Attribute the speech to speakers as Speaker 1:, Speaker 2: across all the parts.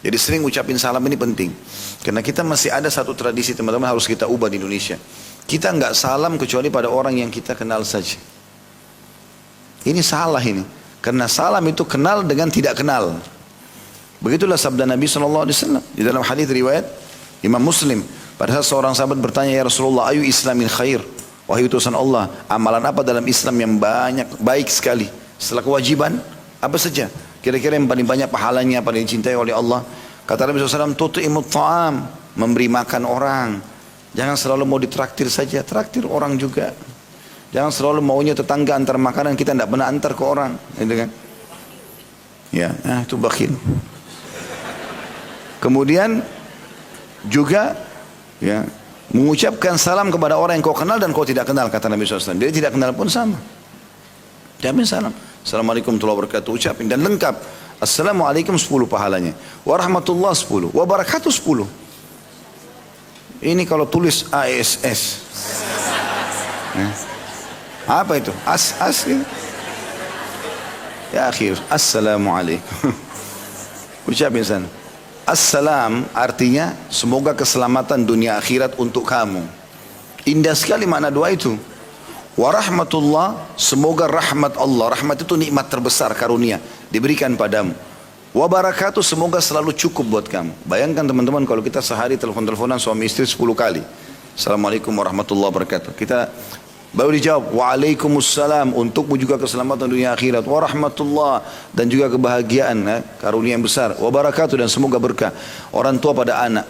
Speaker 1: Jadi sering ucapin salam ini penting. Karena kita masih ada satu tradisi teman-teman harus kita ubah di Indonesia. Kita nggak salam kecuali pada orang yang kita kenal saja. Ini salah ini. Karena salam itu kenal dengan tidak kenal. Begitulah sabda Nabi SAW. Di dalam hadis riwayat Imam Muslim. Pada saat seorang sahabat bertanya, ya Rasulullah, ayu islamin khair. Wahai utusan Allah, amalan apa dalam Islam yang baik sekali? Setelah kewajiban, apa saja? Kira-kira yang paling banyak pahalanya, paling dicintai oleh Allah. Kata Nabi SAW, tut'imut ta'am, memberi makan orang. Jangan selalu mau ditraktir saja, traktir orang juga. Jangan selalu maunya tetangga antar makanan, kita tidak pernah antar ke orang. Gitu kan? Ya, itu bakhil. Kemudian juga ya, mengucapkan salam kepada orang yang kau kenal dan kau tidak kenal, kata Nabi SAW. Dia tidak kenal pun sama. Jamin salam. Assalamualaikum warahmatullahi wabarakatuh. Ucapin dan lengkap. Assalamualaikum 10 pahalanya. Warahmatullah 10. Wabarakatuh 10. Ini kalau tulis ASS. Apa itu? As gitu. Ya akhir. Assalamualaikum. Ucapin sana. Assalam artinya semoga keselamatan dunia akhirat untuk kamu. Indah sekali makna doa itu. Warahmatullah, semoga rahmat Allah. Rahmat itu nikmat terbesar karunia diberikan padamu. Wabarakatuh, semoga selalu cukup buat kamu. Bayangkan teman-teman kalau kita sehari telepon-teleponan suami istri 10 kali. Assalamualaikum warahmatullahi wabarakatuh. Kita baru dijawab, waalaikumsalam, untukmu juga keselamatan dunia akhirat, warahmatullah, dan juga kebahagiaan, karunia yang besar, wabarakatuh, dan semoga berkah. Orang tua pada anak,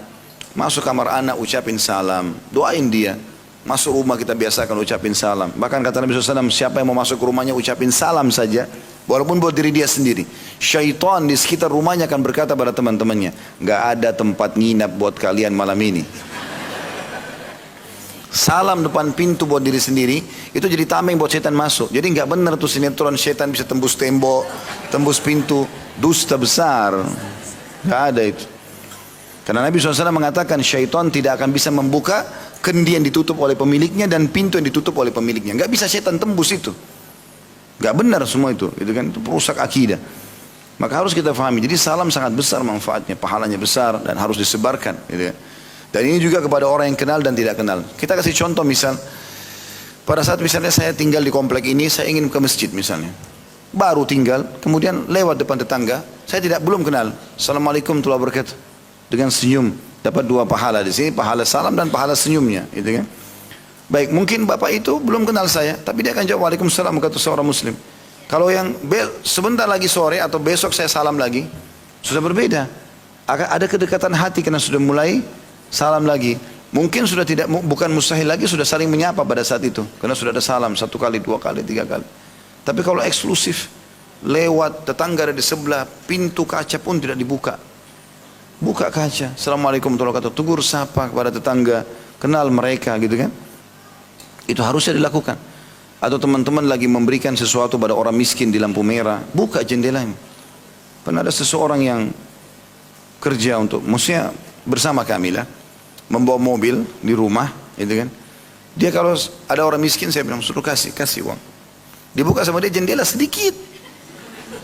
Speaker 1: masuk kamar anak ucapin salam, doain dia. Masuk rumah kita biasakan ucapin salam. Bahkan kata Nabi SAW, siapa yang mau masuk ke rumahnya ucapin salam saja, walaupun buat diri dia sendiri. Syaitan di sekitar rumahnya akan berkata pada teman-temannya, gak ada tempat nginap buat kalian malam ini. Salam depan pintu buat diri sendiri, itu jadi tameng buat setan masuk. Jadi nggak benar tuh sinetron setan bisa tembus tembok, tembus pintu, dusta besar. Nggak ada itu. Karena Nabi SAW mengatakan syaitan tidak akan bisa membuka kendi yang ditutup oleh pemiliknya dan pintu yang ditutup oleh pemiliknya. Nggak bisa setan tembus itu. Nggak benar semua itu kan itu perusak akidah. Maka harus kita pahami. Jadi salam sangat besar manfaatnya, pahalanya besar dan harus disebarkan. Gitu kan. Dan ini juga kepada orang yang kenal dan tidak kenal. Kita kasih contoh misal, pada saat misalnya saya tinggal di komplek ini, saya ingin ke masjid misalnya. Baru tinggal, kemudian lewat depan tetangga, saya belum kenal. Assalamualaikum warahmatullahi wabarakatuh. Dengan senyum, dapat 2 pahala di sini, pahala salam dan pahala senyumnya. Gitu kan? Baik, mungkin bapak itu belum kenal saya, tapi dia akan jawab waalaikumsalam kata seorang muslim. Kalau yang sebentar lagi sore atau besok saya salam lagi, sudah berbeda. Ada kedekatan hati karena sudah mulai salam lagi. Mungkin sudah bukan mustahil lagi, sudah saling menyapa pada saat itu. Karena sudah ada salam 1 kali, 2 kali, 3 kali. Tapi kalau eksklusif, lewat tetangga ada di sebelah, pintu kaca pun tidak dibuka. Buka kaca, Assalamualaikum warahmatullahi wabarakatuh, tegur sapa kepada tetangga, kenal mereka gitu kan. Itu harusnya dilakukan. Atau teman-teman lagi memberikan sesuatu pada orang miskin di lampu merah, buka jendelanya. Pernah ada seseorang yang kerja maksudnya bersama kami lah, membawa mobil di rumah, gitu kan. Dia kalau ada orang miskin, saya bilang suruh kasih uang. Dibuka sama dia jendela sedikit,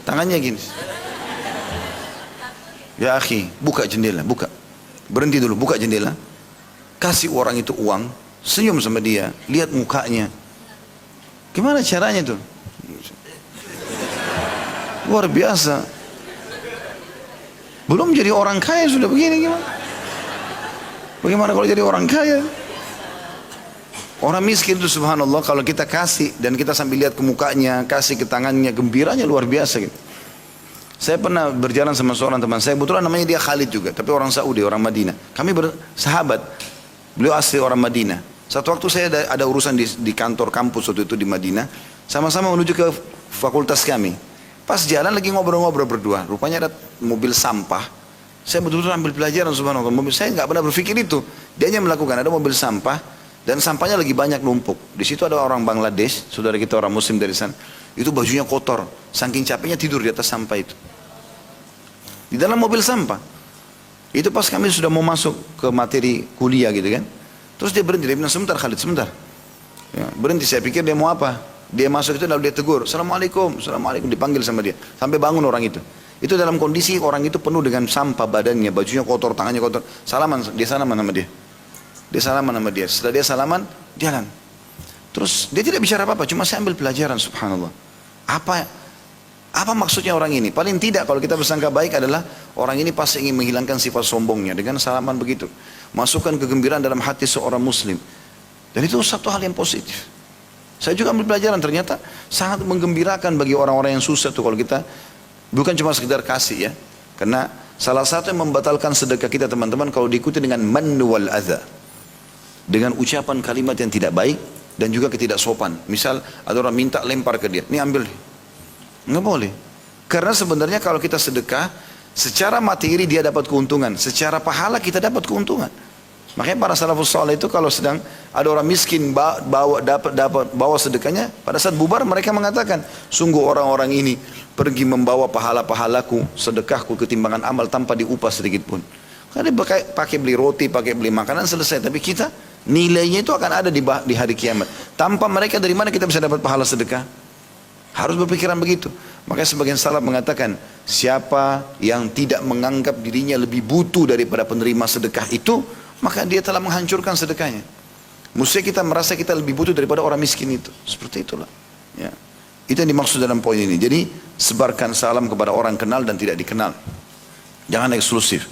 Speaker 1: tangannya gini. Ya akhi, buka jendela, buka. Berhenti dulu, buka jendela. Kasih orang itu uang, senyum sama dia, lihat mukanya. Gimana caranya tuh? Luar biasa. Belum jadi orang kaya sudah begini gimana? Bagaimana kalau jadi orang kaya? Orang miskin itu subhanallah kalau kita kasih dan kita sambil lihat ke mukanya, kasih ke tangannya, gembiranya luar biasa gitu. Saya pernah berjalan sama seorang teman saya, kebetulan namanya dia Khalid juga, tapi orang Saudi, orang Madinah. Kami bersahabat, beliau asli orang Madinah. Satu waktu saya ada urusan di kantor kampus waktu itu di Madinah, sama-sama menuju ke fakultas kami. Pas jalan lagi ngobrol-ngobrol berdua, rupanya ada mobil sampah. Saya betul-betul ambil pelajaran subhanallah, mobil saya nggak pernah berpikir itu. Dia hanya melakukan, ada mobil sampah, dan sampahnya lagi banyak numpuk. Di situ ada orang Bangladesh, saudara kita orang Muslim dari sana. Itu bajunya kotor, saking capeknya tidur di atas sampah itu. Di dalam mobil sampah. Itu pas kami sudah mau masuk ke materi kuliah gitu kan. Terus dia berhenti, dia bilang sebentar Khalid, sebentar. Ya, berhenti, saya pikir dia mau apa. Dia masuk itu lalu dia tegur, Assalamualaikum, Assalamualaikum, dipanggil sama dia. Sampai bangun orang itu. Itu dalam kondisi orang itu penuh dengan sampah badannya, bajunya kotor, tangannya kotor. Salaman, dia salaman sama dia. Dia salaman sama dia. Setelah dia salaman, jalan. Terus dia tidak bicara apa-apa, cuma saya ambil pelajaran, subhanallah. Apa maksudnya orang ini? Paling tidak kalau kita bersangka baik adalah orang ini pasti ingin menghilangkan sifat sombongnya dengan salaman begitu. Masukkan kegembiraan dalam hati seorang muslim. Dan itu satu hal yang positif. Saya juga ambil pelajaran, ternyata sangat menggembirakan bagi orang-orang yang susah tuh kalau kita bukan cuma sekedar kasih ya. Karena salah satu yang membatalkan sedekah kita teman-teman kalau diikuti dengan man wal adha. Dengan ucapan kalimat yang tidak baik dan juga ketidaksopan. Misal ada orang minta lempar ke dia, ini ambil. Nggak boleh. Karena sebenarnya kalau kita sedekah, secara materi dia dapat keuntungan, secara pahala kita dapat keuntungan. Makanya para salafus saleh itu kalau sedang ada orang miskin bawa sedekahnya, pada saat bubar mereka mengatakan, sungguh orang-orang ini pergi membawa pahala-pahalaku, sedekahku ketimbangan amal tanpa diupah sedikit pun. Karena dia pakai beli roti, pakai beli makanan selesai. Tapi kita nilainya itu akan ada di hari kiamat. Tanpa mereka dari mana kita bisa dapat pahala sedekah? Harus berpikiran begitu. Makanya sebagian salaf mengatakan, siapa yang tidak menganggap dirinya lebih butuh daripada penerima sedekah itu, maka dia telah menghancurkan sedekahnya. Mestinya kita merasa kita lebih butuh daripada orang miskin itu. Seperti itulah. Ya. Itu yang dimaksud dalam poin ini. Jadi sebarkan salam kepada orang kenal dan tidak dikenal. Jangan eksklusif.